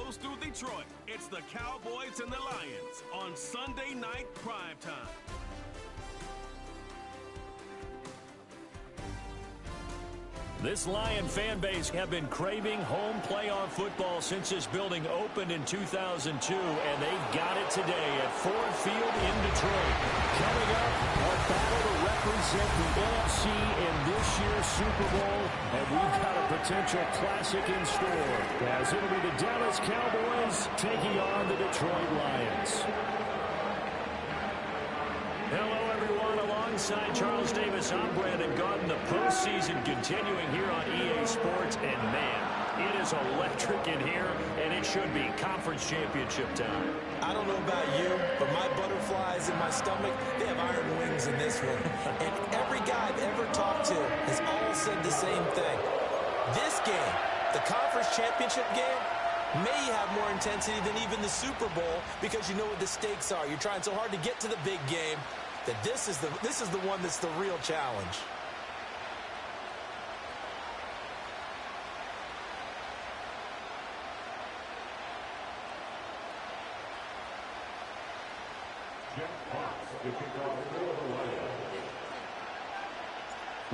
goes through Detroit. It's the Cowboys and the Lions on Sunday Night Primetime. This Lion fan base have been craving home playoff football since this building opened in 2002, and they've got it today at Ford Field in Detroit. Coming up, our battle to represent the NFC in this year's Super Bowl, and we've got a potential classic in store, as it'll be the Dallas Cowboys taking on the Detroit Lions. Hello, everyone. Alongside Charles Davis, I'm Brandon Gaudin. The postseason continuing here on EA Sports. And, man, it is electric in here, and it should be conference championship time. I don't know about you, but my butterflies in my stomach, they have iron wings in this one. And every guy I've ever talked to has all said the same thing. This game, the conference championship game, may have more intensity than even the Super Bowl because you know what the stakes are. You're trying so hard to get to the big game that this is the one that's the real challenge.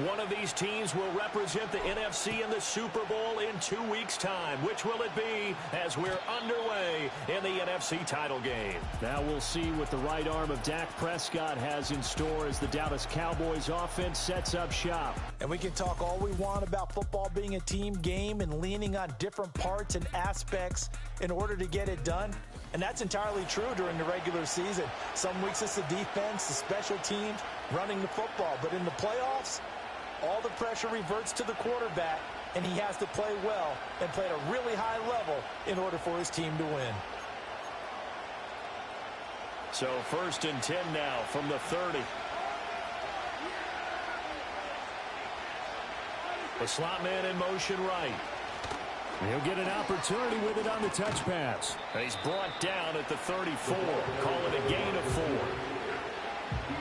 One of these teams will represent the NFC in the Super Bowl in 2 weeks' time. Which will it be as we're underway in the NFC title game? Now we'll see what the right arm of Dak Prescott has in store as the Dallas Cowboys offense sets up shop. And we can talk all we want about football being a team game and leaning on different parts and aspects in order to get it done. And that's entirely true during the regular season. Some weeks it's the defense, the special teams, running the football. But in the playoffs, all the pressure reverts to the quarterback, and he has to play well and play at a really high level in order for his team to win. So 1st and 10 now from the 30. The slot man in motion right. He'll get an opportunity with it on the touch pass. He's brought down at the 34. Call it a gain of 4.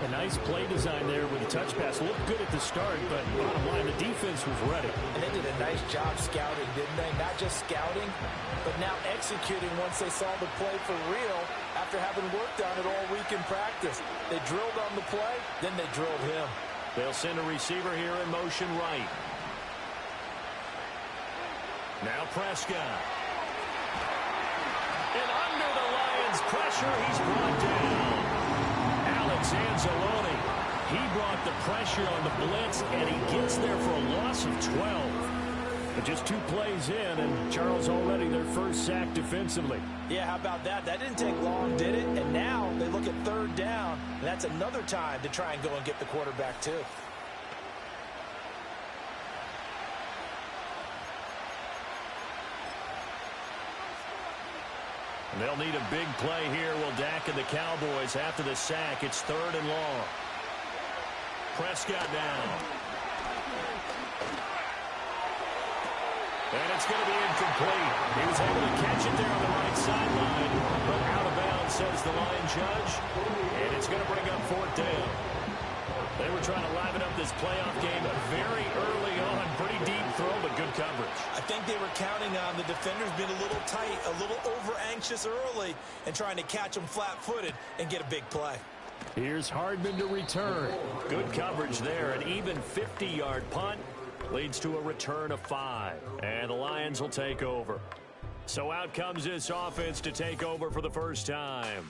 A nice play design there with the touch pass. Looked good at the start, but bottom line, the defense was ready. And they did a nice job scouting, didn't they? Not just scouting, but now executing once they saw the play for real after having worked on it all week in practice. They drilled on the play, then they drilled him. They'll send a receiver here in motion right. Now Prescott. And under the Lions' pressure, he's brought down. Alex Anzalone, he brought the pressure on the blitz, and he gets there for a loss of 12. But just 2 plays in, and Charles already their first sack defensively. Yeah, how about that? That didn't take long, did it? And now they look at 3rd down, and that's another time to try and go and get the quarterback too. They'll need a big play here. Will Dak and the Cowboys after the sack? It's 3rd and long. Prescott down. And it's going to be incomplete. He was able to catch it there on the right sideline, but out of bounds, says the line judge. And it's going to bring up 4th down. They were trying to liven up this playoff game very early on. Pretty deep throw, but good coverage. I think they were counting on the defenders being a little tight, a little over-anxious early, and trying to catch them flat-footed and get a big play. Here's Hardman to return. Good coverage there. An even 50-yard punt leads to a return of 5. And the Lions will take over. So out comes this offense to take over for the first time.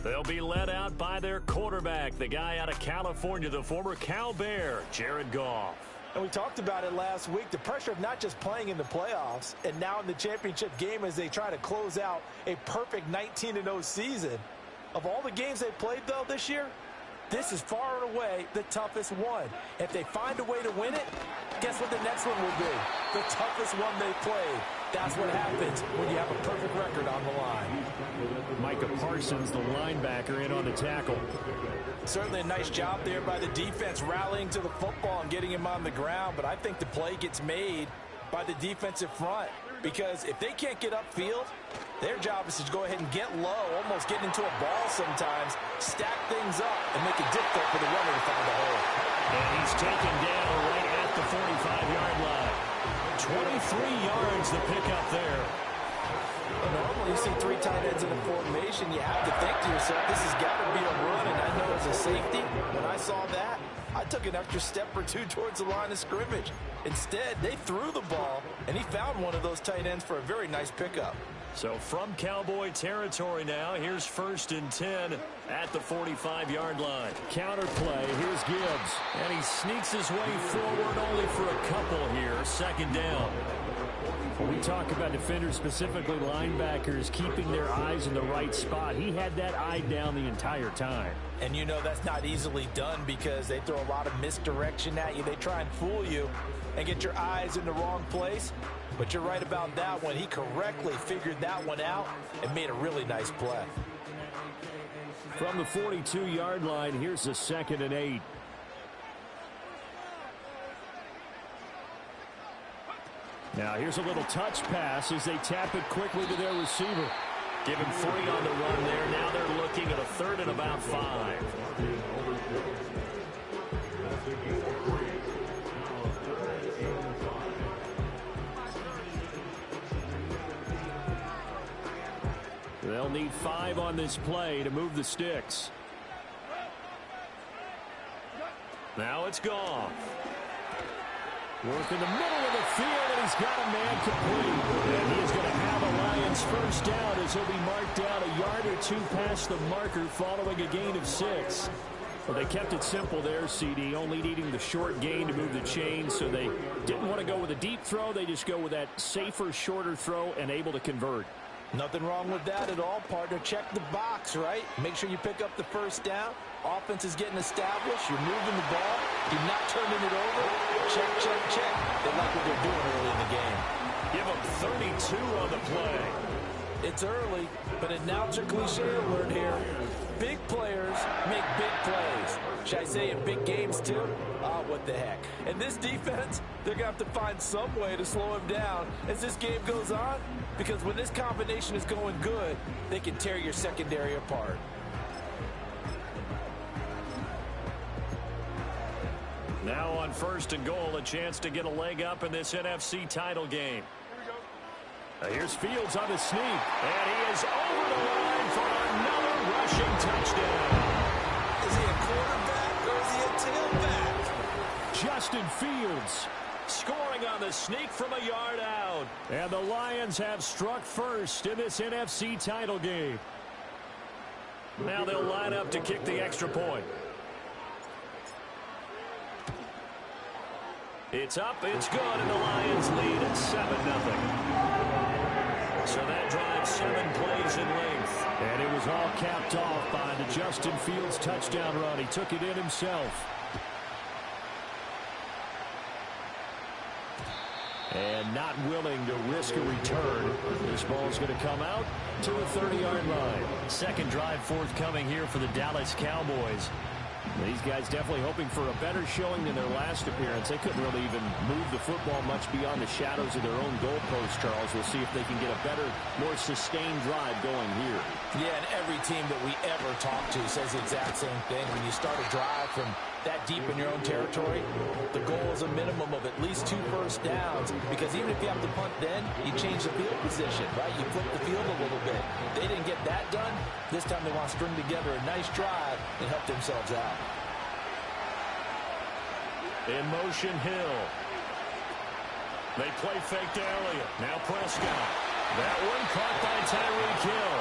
They'll be led out by their quarterback, the guy out of California, the former Cal Bear, Jared Goff. And we talked about it last week, the pressure of not just playing in the playoffs and now in the championship game as they try to close out a perfect 19-0 season. Of all the games they played, though, this year, this is far and away the toughest one. If they find a way to win it, guess what the next one will be? The toughest one they played. That's what happens when you have a perfect record on the line. Micah Parsons, the linebacker, in on the tackle. Certainly a nice job there by the defense rallying to the football and getting him on the ground, but I think the play gets made by the defensive front because if they can't get upfield, their job is to go ahead and get low, almost get into a ball sometimes, stack things up, and make it difficult for the runner to find a hole. And he's taken down right at the 45-yard line. 23 yards the pickup there. And normally you see 3 tight ends in a formation, you have to think to yourself, this has got to be a run. And I know as a safety, when I saw that, I took an extra step or 2 towards the line of scrimmage. Instead, they threw the ball, and he found one of those tight ends for a very nice pickup. So from Cowboy territory now, here's 1st and 10 at the 45-yard line. Counter play, here's Gibbs. And he sneaks his way forward only for a couple here. 2nd down. When we talk about defenders, specifically linebackers, keeping their eyes in the right spot, he had that eye down the entire time. And you know that's not easily done because they throw a lot of misdirection at you. They try and fool you and get your eyes in the wrong place. But you're right about that one. He correctly figured that one out and made a really nice play. From the 42-yard line, here's the 2nd and 8. Now here's a little touch pass as they tap it quickly to their receiver. Give him 3 on the run there. Now they're looking at a 3rd and about 5. They'll need 5 on this play to move the sticks. Now it's Goff. Work in the middle of the field, and he's got a man complete. And he is going to have a Lions 1st down as he'll be marked down a yard or 2 past the marker following a gain of 6. Well, they kept it simple there, CD, only needing the short gain to move the chain, so they didn't want to go with a deep throw. They just go with that safer, shorter throw and able to convert. Nothing wrong with that at all, partner. Check the box, right? Make sure you pick up the 1st down. Offense is getting established. You're moving the ball. You're not turning it over. Check, check, check. They like what they're doing early in the game. Give them 32 on the play. It's early, but announcer cliche alert here. Big players make big plays. Should I say in big games too? Oh, what the heck. And this defense, they're going to have to find some way to slow him down as this game goes on, because when this combination is going good, they can tear your secondary apart. Now on 1st and goal, a chance to get a leg up in this NFC title game. Here's Fields on the sneak, and he is over the line for another rushing touchdown. Is he a quarterback or is he a tailback? Justin Fields scoring on the sneak from a yard out. And the Lions have struck first in this NFC title game. Now they'll line up to kick the extra point. It's up, it's good, and the Lions lead at 7-0. So that drives 7 plays in length. And it was all capped off by the Justin Fields touchdown run. He took it in himself. And not willing to risk a return. This ball's going to come out to the 30-yard line. 2nd drive forthcoming here for the Dallas Cowboys. These guys definitely hoping for a better showing than their last appearance. They couldn't really even move the football much beyond the shadows of their own goalpost, Charles. We'll see if they can get a better, more sustained drive going here. Yeah, and every team that we ever talk to says the exact same thing. When you start a drive from that deep in your own territory, the goal is a minimum of at least 2 first downs, because even if you have to punt then, you change the field position, right? You flip the field a little bit. They didn't get that done. This time they want to string together a nice drive and help themselves out. In motion, Hill. They play fake to Elliott. Now Prescott. That one caught by Tyreek Hill.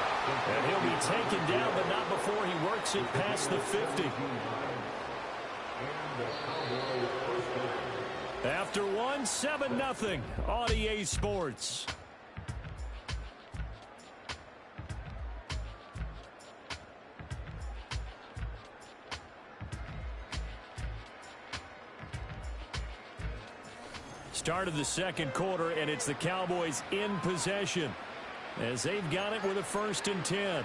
And he'll be taken down, but not before he works it past the 50. After 1, 7-0 on EA Sports. Start of the 2nd quarter, and it's the Cowboys in possession as they've got it with a 1st and 10.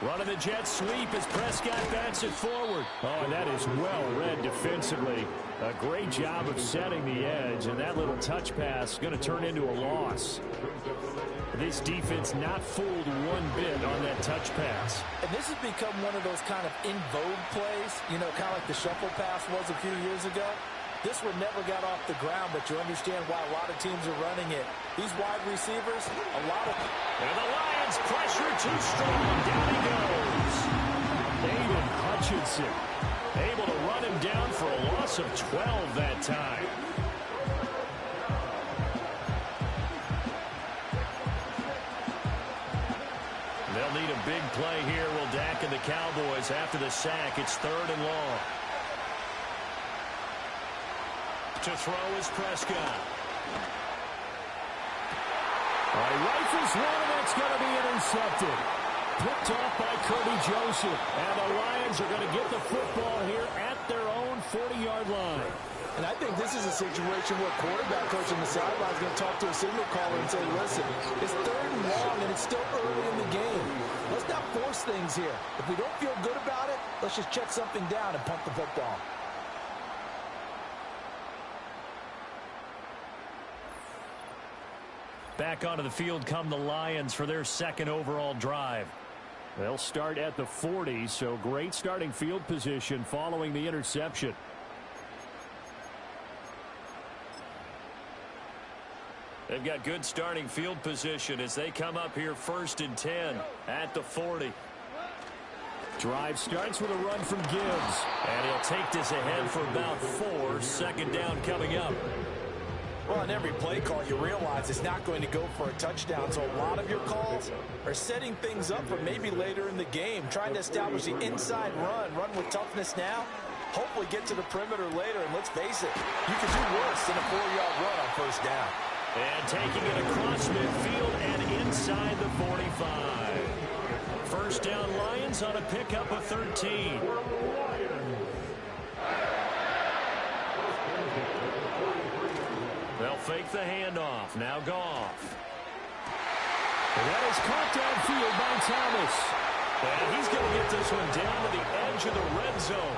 Running the jet sweep as Prescott bats it forward. Oh, and that is well read defensively. A great job of setting the edge, and that little touch pass is going to turn into a loss. This defense not fooled one bit on that touch pass. And this has become one of those kind of in vogue plays, you know, kind of like the shuffle pass was a few years ago. This one never got off the ground, but you understand why a lot of teams are running it. These wide receivers, a lot of... And the Lions pressure too strong. Down he goes. David Hutchinson able to run him down for a loss of 12 that time. They'll need a big play here. Will Dak and the Cowboys after the sack. It's 3rd and long. To throw is Prescott. He rifles one, and that's going to be intercepted. Picked off by Kirby Joseph. And the Lions are going to get the football here at their own 40-yard line. And I think this is a situation where quarterback coach on the sideline is going to talk to a signal caller and say, listen, it's 3rd and long, and it's still early in the game. Let's not force things here. If we don't feel good about it, let's just check something down and punt the football. Back onto the field come the Lions for their 2nd overall drive. They'll start at the 40, so great starting field position following the interception. They've got good starting field position as they come up here 1st and 10 at the 40. Drive starts with a run from Gibbs. And he'll take this ahead for about 4. 2nd down coming up. Well, in every play call, you realize it's not going to go for a touchdown, so a lot of your calls are setting things up for maybe later in the game, trying to establish the inside run with toughness now, hopefully get to the perimeter later, and let's face it, you can do worse than a 4-yard run on 1st down. And taking it across midfield and inside the 45. 1st down Lions on a pickup of 13. They'll fake the handoff. Now Goff. And that is caught downfield by Thomas. And he's going to get this one down to the edge of the red zone.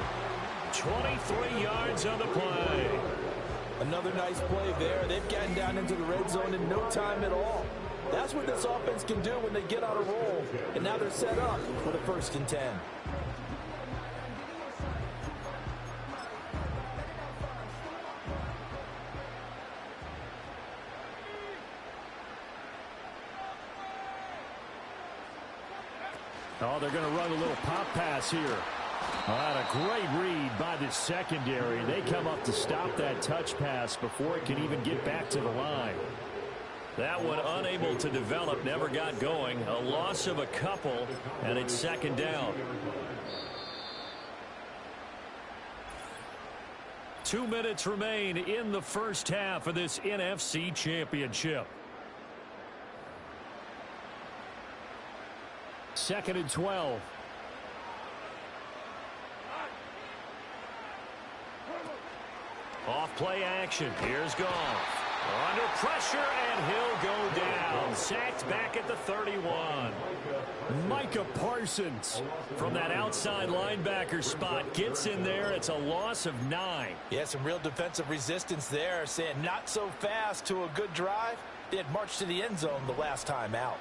23 yards on the play. Another nice play there. They've gotten down into the red zone in no time at all. That's what this offense can do when they get on a roll. And now they're set up for the 1st and 10. Oh, they're going to run a little pop pass here. A great read by the secondary. They come up to stop that touch pass before it can even get back to the line. That one unable to develop, never got going. A loss of a couple, and it's 2nd down. 2 minutes remain in the 1st half of this NFC Championship. 2nd and 12. Off play action. Here's Goff. Under pressure, and he'll go down. Sacked back at the 31. Micah Parsons from that outside linebacker spot gets in there. It's a loss of 9. Yeah, some real defensive resistance there, saying not so fast to a good drive. They had marched to the end zone the last time out.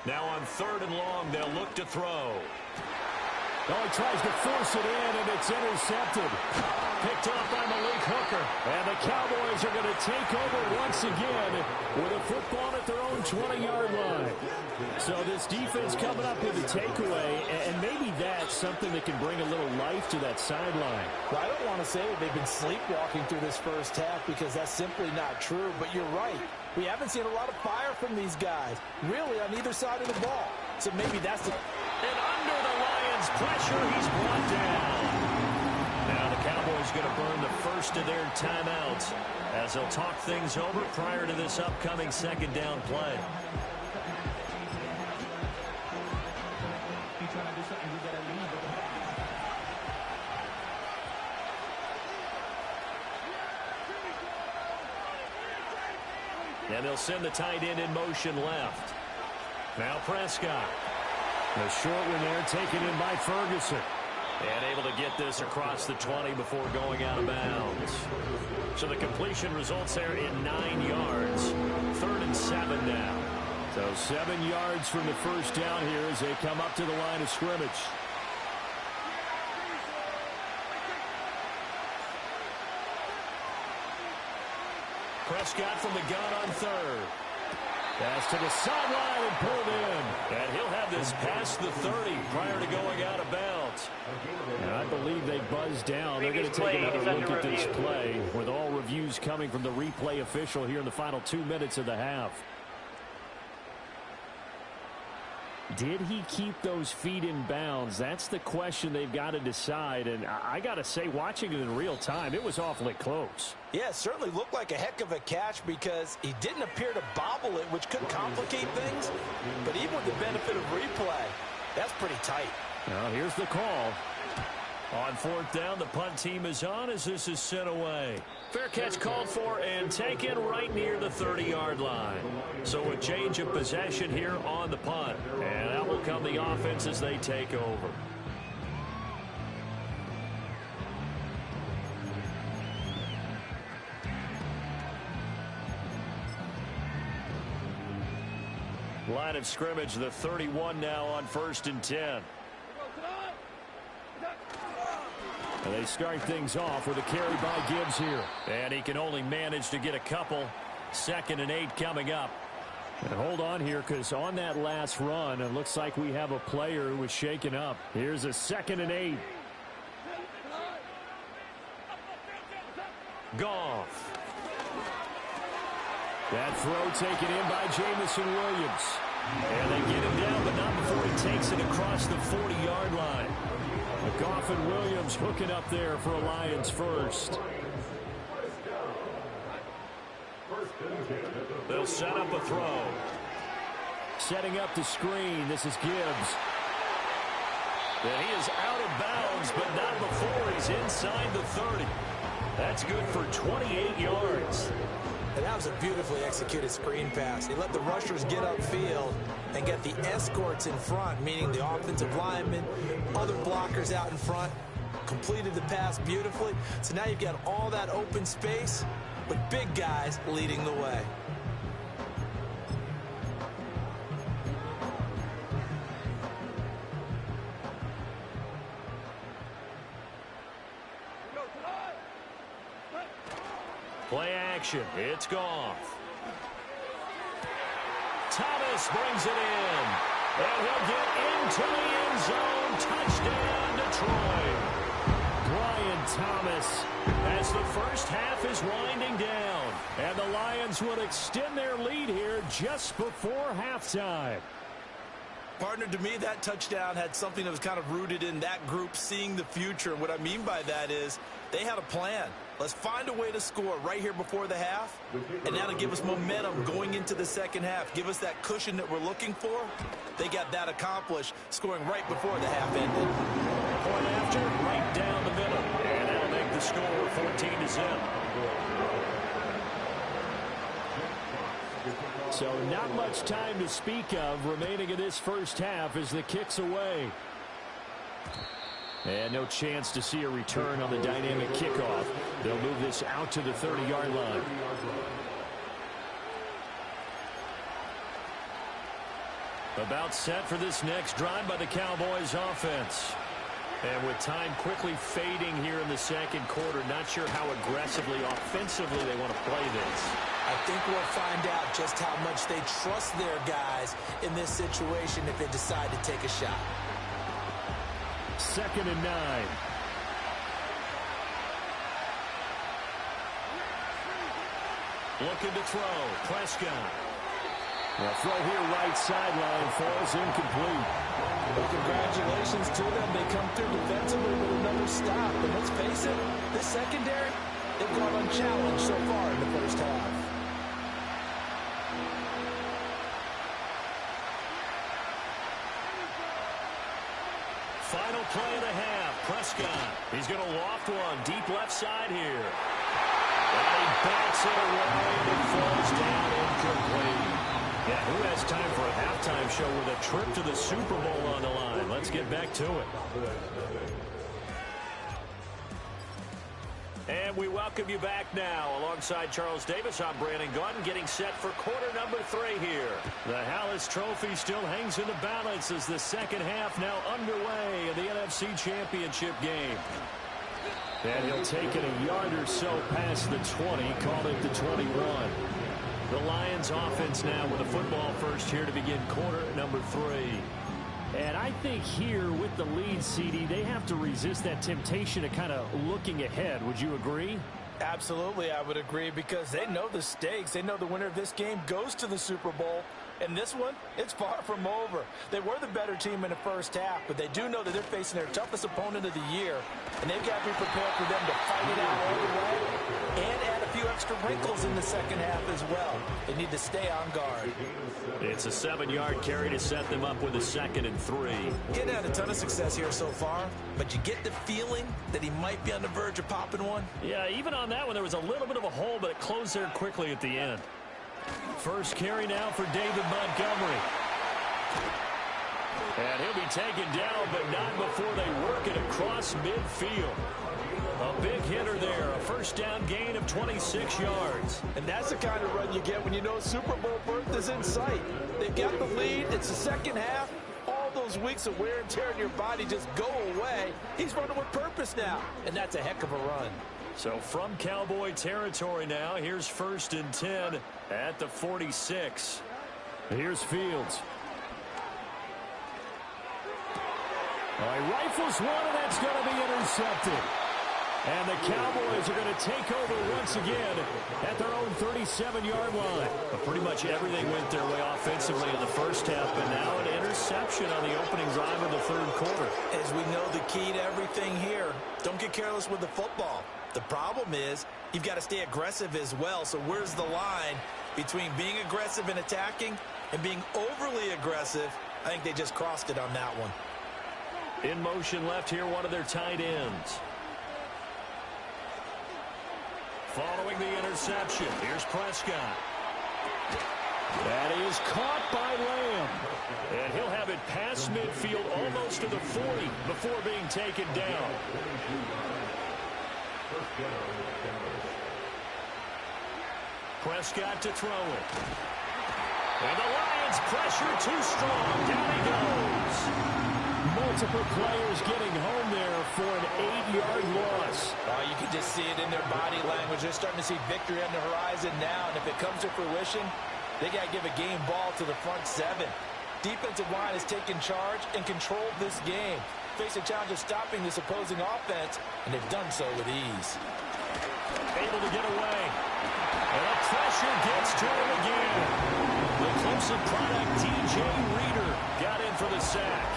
Now on 3rd and long, they'll look to throw. Oh, he tries to force it in, and it's intercepted. Picked off by Malik Hooker. And the Cowboys are going to take over once again with a football at their own 20-yard line. So this defense coming up with a takeaway, and maybe that's something that can bring a little life to that sideline. Well, I don't want to say that they've been sleepwalking through this 1st half because that's simply not true, but you're right. We haven't seen a lot of fire from these guys, really, on either side of the ball. So maybe that's the... And under the Lions' pressure, he's brought down. Now the Cowboys going to burn the 1st of their timeouts as they'll talk things over prior to this upcoming 2nd down play. And they'll send the tight end in motion left. Now Prescott. The short one there taken in by Ferguson. And able to get this across the 20 before going out of bounds. So the completion results there in 9 yards. 3rd and 7 now. So 7 yards from the first down here as they come up to the line of scrimmage. Prescott from the gun on 3rd. Pass to the sideline and pulled in. And he'll have this past the 30 prior to going out of bounds. And I believe they buzzed down. They're going to take another look at this play with all reviews coming from the replay official here in the final 2 minutes of the half. Did he keep those feet in bounds? That's the question they've got to decide. And I got to say, watching it in real time, it was awfully close. Yeah, it certainly looked like a heck of a catch because he didn't appear to bobble it, which could complicate things. But even with the benefit of replay, that's pretty tight. Now, here's the call. On 4th down, the punt team is on as this is sent away. Fair catch called for and taken right near the 30-yard line. So a change of possession here on the punt. And out will come the offense as they take over. Line of scrimmage, the 31 now on 1st and 10. And they start things off with a carry by Gibbs here. And he can only manage to get a couple. 2nd and 8 coming up. And hold on here because on that last run, it looks like we have a player who was shaken up. Here's a 2nd and 8. Goff. That throw taken in by Jamison Williams. And they get him down, but not before he takes it across the 40-yard line. Goff and Williams hooking up there for a Lions first. They'll set up a throw. Setting up the screen. This is Gibbs. And he is out of bounds, but not before he's inside the 30. That's good for 28 yards. And that was a beautifully executed screen pass. He let the rushers get upfield and get the escorts in front, meaning the offensive linemen, other blockers out in front, completed the pass beautifully. So now you've got all that open space with big guys leading the way. Play action. It's Goff. Thomas brings it in. And he'll get into the end zone. Touchdown, Detroit. Brian Thomas, as the first half is winding down. And the Lions will extend their lead here just before halftime. Partner, to me, that touchdown had something that was kind of rooted in that group seeing the future. And what I mean by that is they had a plan. Let's find a way to score right here before the half, and that'll give us momentum going into the second half. Give us that cushion that we're looking for. They got that accomplished, scoring right before the half ended. Point after, right down the middle, and that'll make the score 14-0. So not much time to speak of remaining in this first half as the kick's away. And no chance to see a return on the dynamic kickoff. They'll move this out to the 30-yard line. About set for this next drive by the Cowboys offense. And with time quickly fading here in the second quarter, not sure how aggressively, offensively they want to play this. I think we'll find out just how much they trust their guys in this situation if they decide to take a shot. 2nd and 9. Looking to throw. Prescott. The throw here right sideline falls incomplete. Well, congratulations to them. They come through defensively with another stop. But let's face it, this secondary, they've gone unchallenged so far in the first half. Final play of the half. Prescott. He's going to loft one deep left side here. And he bats it away and it falls down quick lead. Yeah, who has time for a halftime show with a trip to the Super Bowl on the line? Let's get back to it. And we welcome you back now. Alongside Charles Davis, I'm Brandon Gaudin, getting set for quarter number 3 here. The Hallis Trophy still hangs in the balance as the second half now underway in the NFC Championship game. And he'll take it a yard or so past the 20, call it the 21. The Lions offense now with the football first here to begin quarter number 3. And I think here with the lead, CD, they have to resist that temptation of kind of looking ahead. Would you agree? Absolutely, I would agree, because they know the stakes. They know the winner of this game goes to the Super Bowl. And this one, it's far from over. They were the better team in the first half, but they do know that they're facing their toughest opponent of the year, and they've got to be prepared for them to fight it out all the way and add a few extra wrinkles in the second half as well. They need to stay on guard. It's a 7-yard carry to set them up with a 2nd and 3. Getting had a ton of success here so far, but you get the feeling that he might be on the verge of popping one. Yeah, even on that one, there was a little bit of a hole, but it closed there quickly at the end. First carry now for David Montgomery. And he'll be taken down, but not before they work it across midfield. A big hitter there, a first down gain of 26 yards. And that's the kind of run you get when you know Super Bowl berth is in sight. They've got the lead. It's the second half. All those weeks of wear and tear in your body just go away. He's running with purpose now, and that's a heck of a run. So from Cowboy territory now, here's 1st and 10 at the 46. Here's Fields. He rifles one, and that's going to be intercepted. And the Cowboys are going to take over once again at their own 37-yard line. But pretty much everything went their way offensively in the first half, but now an interception on the opening drive of the 3rd quarter. As we know, the key to everything here, don't get careless with the football. The problem is you've got to stay aggressive as well. So where's the line between being aggressive and attacking and being overly aggressive? I think they just crossed it on that one. In motion left here, one of their tight ends. Following the interception, here's Prescott. That is caught by Lamb. And he'll have it past midfield almost to the 40 before being taken down. Prescott to throw it. And the Lions pressure too strong. Down he goes. Multiple players getting home there for an 8-yard loss. Oh, you can just see it in their body language. They're starting to see victory on the horizon now, and if it comes to fruition, they got to give a game ball to the front 7. Defensive line has taken charge and controlled this game. Face a challenge of stopping this opposing offense, and they've done so with ease. Able to get away. And the pressure gets to him again. The Clemson product, DJ Reader, got in for the sack.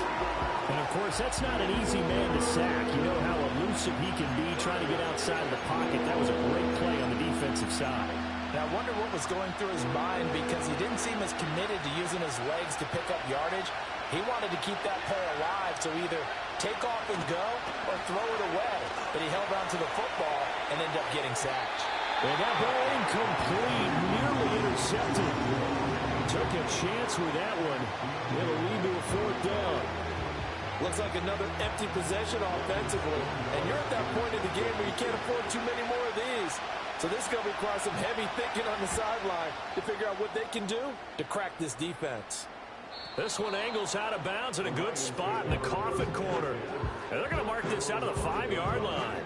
And, of course, that's not an easy man to sack. You know how elusive he can be trying to get outside of the pocket. That was a great play on the defensive side. Now, I wonder what was going through his mind, because he didn't seem as committed to using his legs to pick up yardage. He wanted to keep that play alive, so either take off and go or throw it away. But he held on to the football and ended up getting sacked. And that ball incomplete, nearly intercepted. Took a chance with that one. It'll lead to a 4th down. Looks like another empty possession offensively. And you're at that point in the game where you can't afford too many more of these. So this is going to require some heavy thinking on the sideline to figure out what they can do to crack this defense. This one angles out of bounds in a good spot in the coffin corner. And they're going to mark this out of the 5-yard line.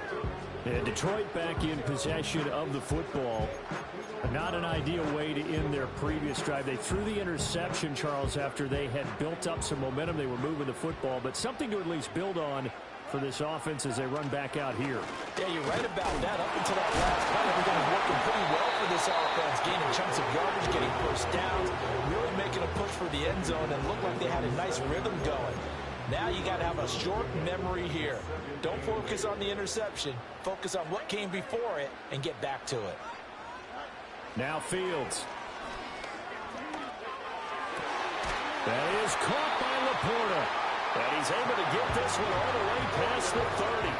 And Detroit back in possession of the football. Not an ideal way to end their previous drive. They threw the interception, Charles, after they had built up some momentum. They were moving the football, but something to at least build on for this offense as they run back out here. Yeah, you're right about that. Up until that last play, everything was working pretty well for this offense. Gaining chunks of yardage, getting first downs, really making a push for the end zone, and looked like they had a nice rhythm going. Now you got to have a short memory here. Don't focus on the interception. Focus on what came before it and get back to it. Now Fields. That is caught by Laporta. And he's able to get this one all the way past the 30.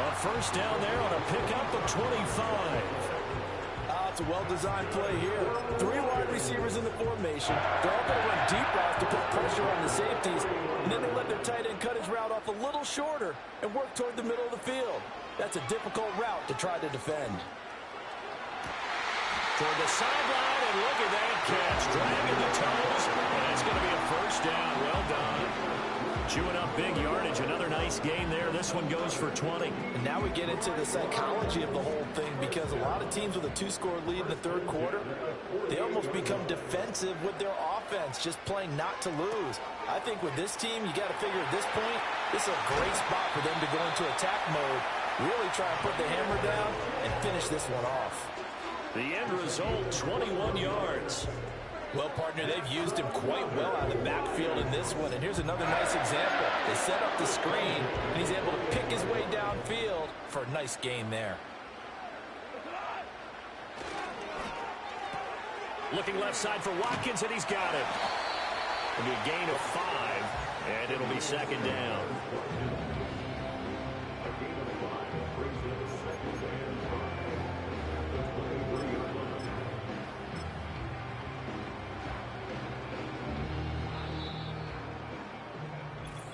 A first down there on a pickup of 25. I'll It's a well-designed play here. 3 wide receivers in the formation. They're all going to run deep routes to put pressure on the safeties, and then they let their tight end cut his route off a little shorter and work toward the middle of the field. That's a difficult route to try to defend. Toward the sideline, and look at that catch. Dragging the toes, and that's going to be a first down. Well done. Chewing up big yardage. Another nice gain there. This one goes for 20. And now we get into the psychology of the whole thing, because a lot of teams with a 2-score lead in the third quarter, they almost become defensive with their offense, just playing not to lose. I think with this team, you got to figure at this point, this is a great spot for them to go into attack mode, really try and put the hammer down and finish this one off. The end result, 21 yards. Well, partner, they've used him quite well out of the backfield in this one. And here's another nice example. They set up the screen, and he's able to pick his way downfield for a nice gain there. Looking left side for Watkins, and he's got it. It'll be a gain of 5, and it'll be second down.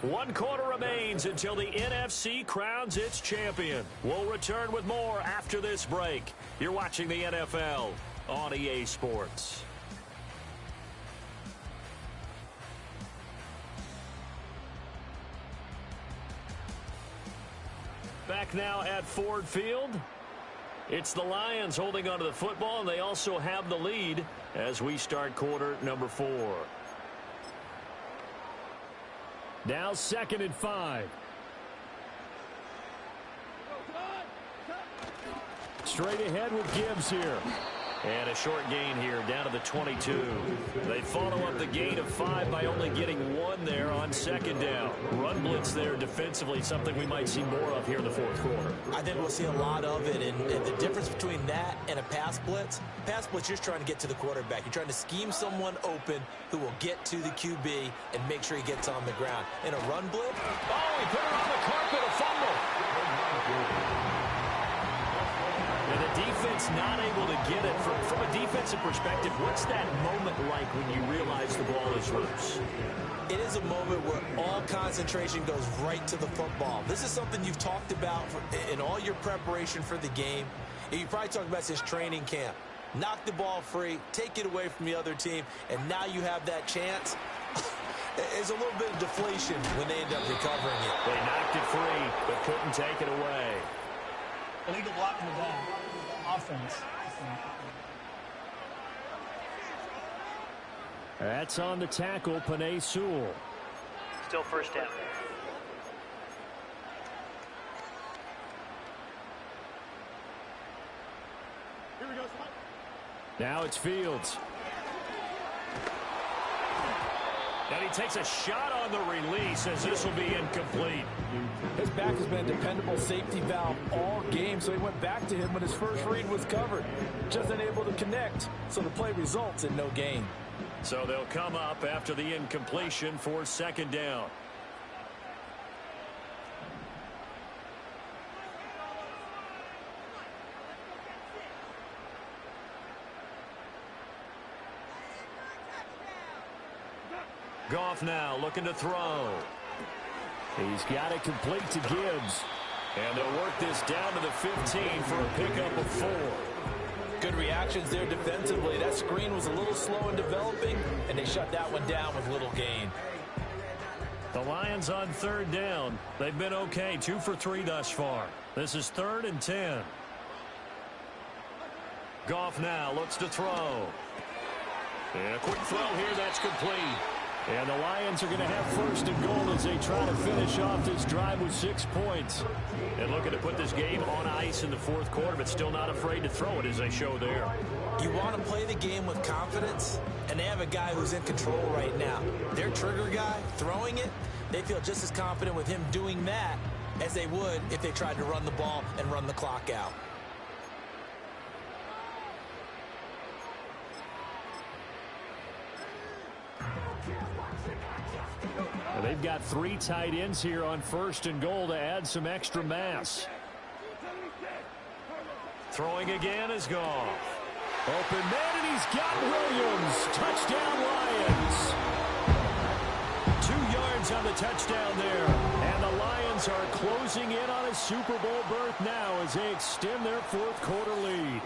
One quarter remains until the NFC crowns its champion. We'll return with more after this break. You're watching the NFL on EA Sports. Back now at Ford Field. It's the Lions holding onto the football, and they also have the lead as we start quarter number 4. Now 2nd and 5. Straight ahead with Gibbs here. And a short gain here down to the 22. They follow up the gain of 5 by only getting 1 there on 2nd down. Run blitz there defensively, something we might see more of here in the 4th quarter. I think we'll see a lot of it, and the difference between that and a pass blitz, you're just trying to get to the quarterback. You're trying to scheme someone open who will get to the QB and make sure he gets on the ground. In a run blitz, he put it on the carpet, a fumble. And the defense not able to get it. From a defensive perspective, what's that moment like when you realize the ball is loose? It is a moment where all concentration goes right to the football. This is something you've talked about in all your preparation for the game. And you probably talked about this training camp. Knock the ball free, take it away from the other team, and now you have that chance. There's a little bit of deflation when they end up recovering it. They knocked it free, but couldn't take it away. Illegal blocking the ball. Offense. That's on the tackle, Penei Sewell. Still first down. Here we go. Now it's Fields. And he takes a shot on the release as this will be incomplete. His back has been a dependable safety valve all game, so he went back to him when his first read was covered. Just unable to connect, so the play results in no gain. So they'll come up after the incompletion for 2nd down. Goff now looking to throw. He's got it complete to Gibbs. And they'll work this down to the 15 for a pickup of 4. Good reactions there defensively. That screen was a little slow in developing, and they shut that one down with little gain. The Lions on 3rd down. They've been okay, 2 for 3 thus far. This is 3rd and 10. Goff now looks to throw. And a quick throw here, that's complete. And the Lions are going to have 1st and goal as they try to finish off this drive with 6 points. And looking to put this game on ice in the 4th quarter, but still not afraid to throw it as they show there. You want to play the game with confidence, and they have a guy who's in control right now. Their trigger guy, throwing it, they feel just as confident with him doing that as they would if they tried to run the ball and run the clock out. They've got 3 tight ends here on 1st and goal to add some extra mass. Throwing again is Goff. Open man, and he's got Williams. Touchdown, Lions. 2 yards on the touchdown there. And the Lions are closing in on a Super Bowl berth now as they extend their fourth quarter lead.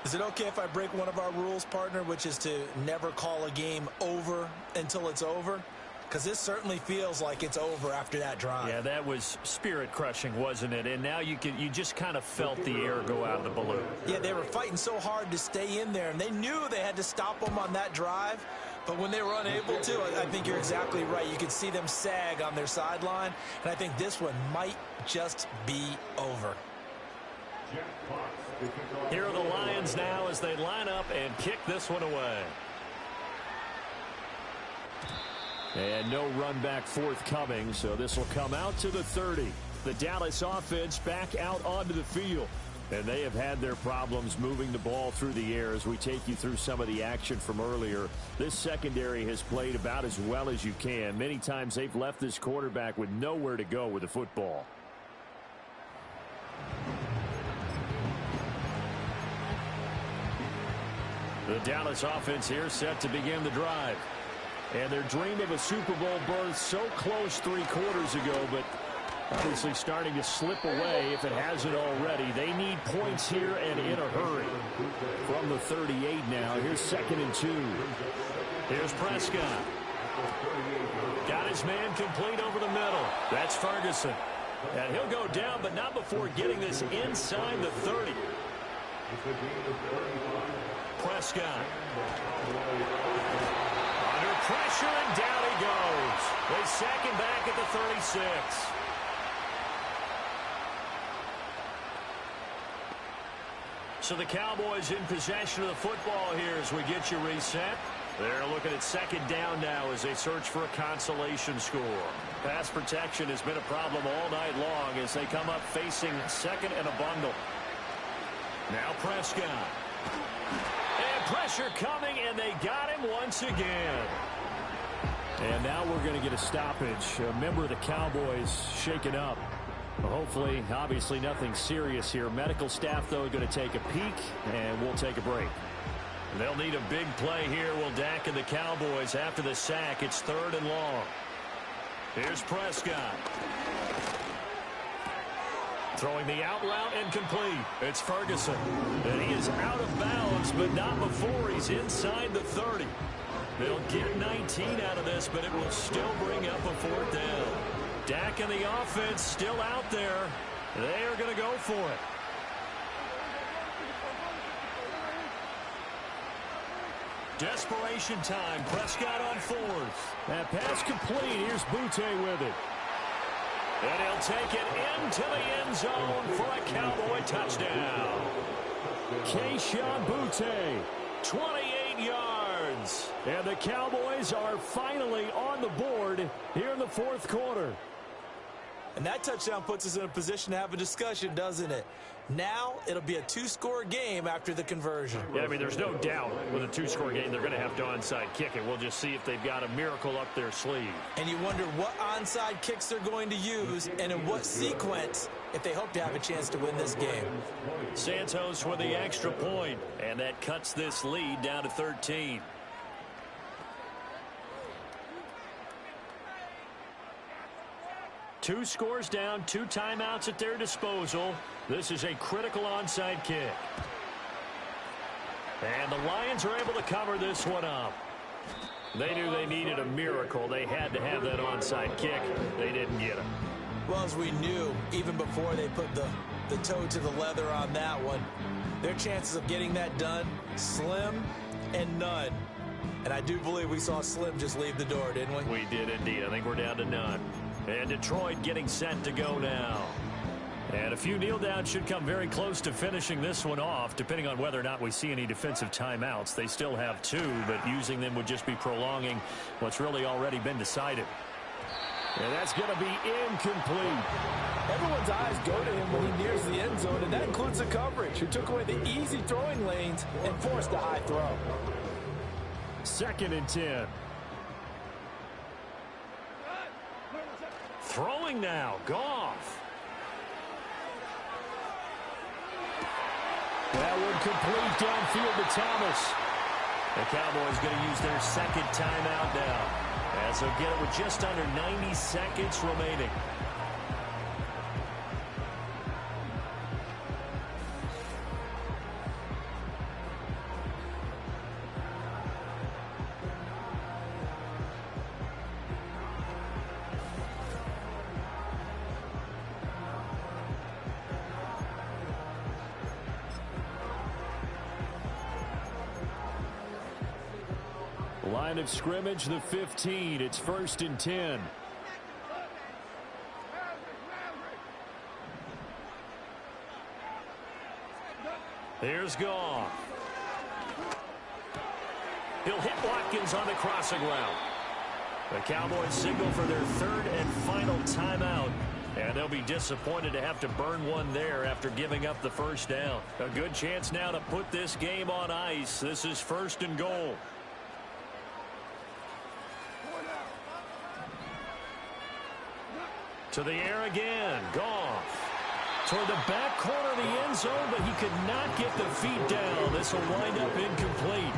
Is it okay if I break one of our rules, partner, which is to never call a game over until it's over? Because this certainly feels like it's over after that drive. Yeah, that was spirit-crushing, wasn't it? And now you just kind of felt the air go out of the balloon. Yeah, they were fighting so hard to stay in there, and they knew they had to stop them on that drive. But when they were unable to, I think you're exactly right. You could see them sag on their sideline, and I think this one might just be over. Here are the Lions now as they line up and kick this one away. And no run back forthcoming, so this will come out to the 30. The Dallas offense back out onto the field. And they have had their problems moving the ball through the air as we take you through some of the action from earlier. This secondary has played about as well as you can. Many times they've left this quarterback with nowhere to go with the football. The Dallas offense here set to begin the drive. And their dream of a Super Bowl berth so close 3 quarters ago, but obviously starting to slip away if it hasn't already. They need points here and in a hurry. From the 38 now, here's 2nd and 2. Here's Prescott. Got his man complete over the middle. That's Ferguson. And he'll go down, but not before getting this inside the 30. Prescott. Under pressure, and down he goes. They sack him back at the 36. So the Cowboys in possession of the football here as we get you reset. They're looking at 2nd down now as they search for a consolation score. Pass protection has been a problem all night long as they come up facing 2nd and a bundle. Now Prescott. And pressure coming, and they got him once again. And now we're going to get a stoppage. A member of the Cowboys shaken up. Well, hopefully, obviously nothing serious here. Medical staff, though, going to take a peek, and we'll take a break. They'll need a big play here, will Dak and the Cowboys after the sack. It's 3rd and long. Here's Prescott. Throwing the out route and complete. It's Ferguson. And he is out of bounds, but not before he's inside the 30. They'll get 19 out of this, but it will still bring up a 4th down. Dak and the offense still out there. They are going to go for it. Desperation time. Prescott on 4th. That pass complete. Here's Butte with it. And he'll take it into the end zone for a Cowboy touchdown. Keyshawn Butte, 28 yards. And the Cowboys are finally on the board here in the 4th quarter. And that touchdown puts us in a position to have a discussion, doesn't it? Now it'll be a 2-score game after the conversion. Yeah, I mean, there's no doubt with a 2-score game they're going to have to onside kick it. We'll just see if they've got a miracle up their sleeve. And you wonder what onside kicks they're going to use and in what sequence if they hope to have a chance to win this game. Santos with the extra point, and that cuts this lead down to 13. Two scores down, 2 timeouts at their disposal. This is a critical onside kick. And the Lions are able to cover this one up. They knew they needed a miracle. They had to have that onside kick. They didn't get it. Well, as we knew, even before they put the toe to the leather on that one, their chances of getting that done, slim and none. And I do believe we saw Slim just leave the door, didn't we? We did indeed. I think we're down to none. And Detroit getting set to go now. And a few kneel downs should come very close to finishing this one off, depending on whether or not we see any defensive timeouts. They still have 2, but using them would just be prolonging what's really already been decided. And that's going to be incomplete. Everyone's eyes go to him when he nears the end zone, and that includes the coverage, who took away the easy throwing lanes and forced a high throw. 2nd and 10. Throwing now, Goff. That one complete downfield to Thomas. The Cowboys going to use their second timeout now, as they'll get it with just under 90 seconds remaining. Line of scrimmage, the 15. It's 1st and 10. Here's Goff. He'll hit Watkins on the crossing route. The Cowboys signal for their third and final timeout. And they'll be disappointed to have to burn one there after giving up the first down. A good chance now to put this game on ice. This is 1st and goal. To the air again. Goff. Toward the back corner of the end zone, but he could not get the feet down. This will wind up incomplete.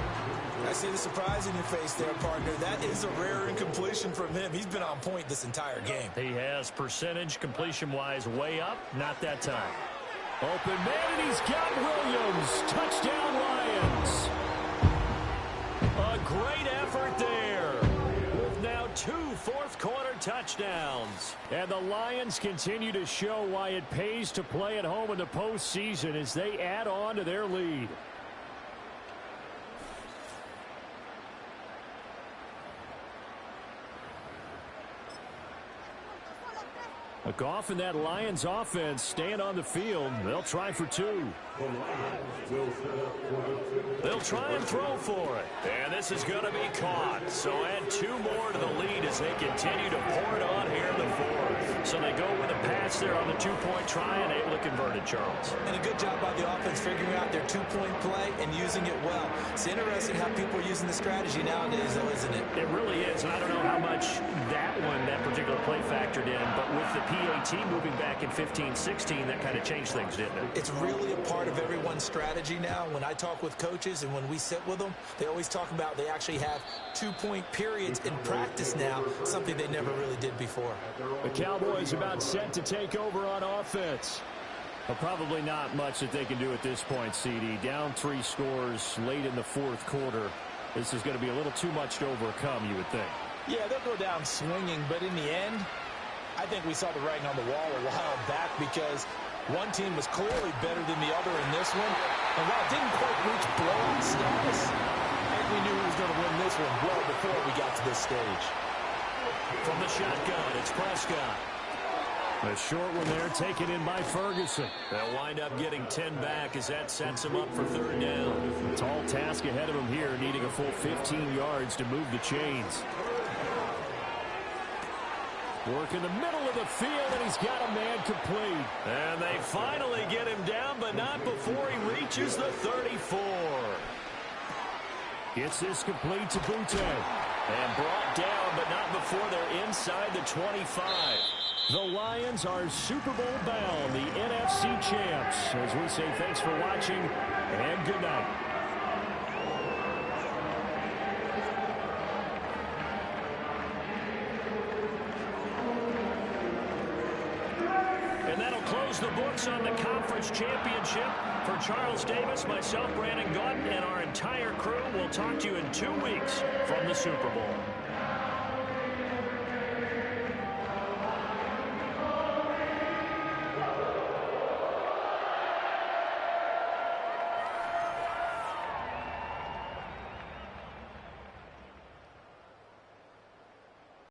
I see the surprise in your face there, partner. That is a rare incompletion from him. He's been on point this entire game. He has percentage completion-wise way up. Not that time. Open man, and he's got Williams. Touchdown, Lions. A great effort there. With now 2 fourth-quarter touchdowns. And the Lions continue to show why it pays to play at home in the postseason as they add on to their lead. Goff and that Lions offense staying on the field. They'll try for 2. They'll try and throw for it. And this is going to be caught. So add 2 more to the lead as they continue to pour it on here in the 4th. So they go with a pass there on the 2-point try and able to convert it, Charles. And a good job by the offense figuring out their 2-point play and using it well. It's interesting how people are using the strategy nowadays, though, isn't it? It really is. And I don't know how much that particular play factored in. But with the PAT moving back in 15-16, that kind of changed things, didn't it? It's really a part of everyone's strategy now. When I talk with coaches and when we sit with them, they always talk about they actually have 2-point periods in practice now, something they never really did before. The Cowboys about set to take over on offense. Well, probably not much that they can do at this point, CD. Down 3 scores late in the 4th quarter. This is going to be a little too much to overcome, you would think. Yeah, they'll go down swinging, but in the end, I think we saw the writing on the wall a while back because one team was clearly better than the other in this one. And while it didn't quite reach blowout status, I think we knew who was going to win this one well before we got to this stage. From the shotgun, it's Prescott. A short one there, taken in by Ferguson. They'll wind up getting 10 back as that sets him up for 3rd down. A tall task ahead of him here, needing a full 15 yards to move the chains. Work in the middle of the field, and he's got a man complete. And they finally get him down, but not before he reaches the 34. Gets this complete to Butte. And brought down, but not before they're inside the 25. The Lions are Super Bowl bound, the NFC champs. As we say, thanks for watching, and good night. And that'll close the books on the conference championship. For Charles Davis, myself, Brandon Gaudin, and our entire crew, we'll talk to you in 2 weeks from the Super Bowl.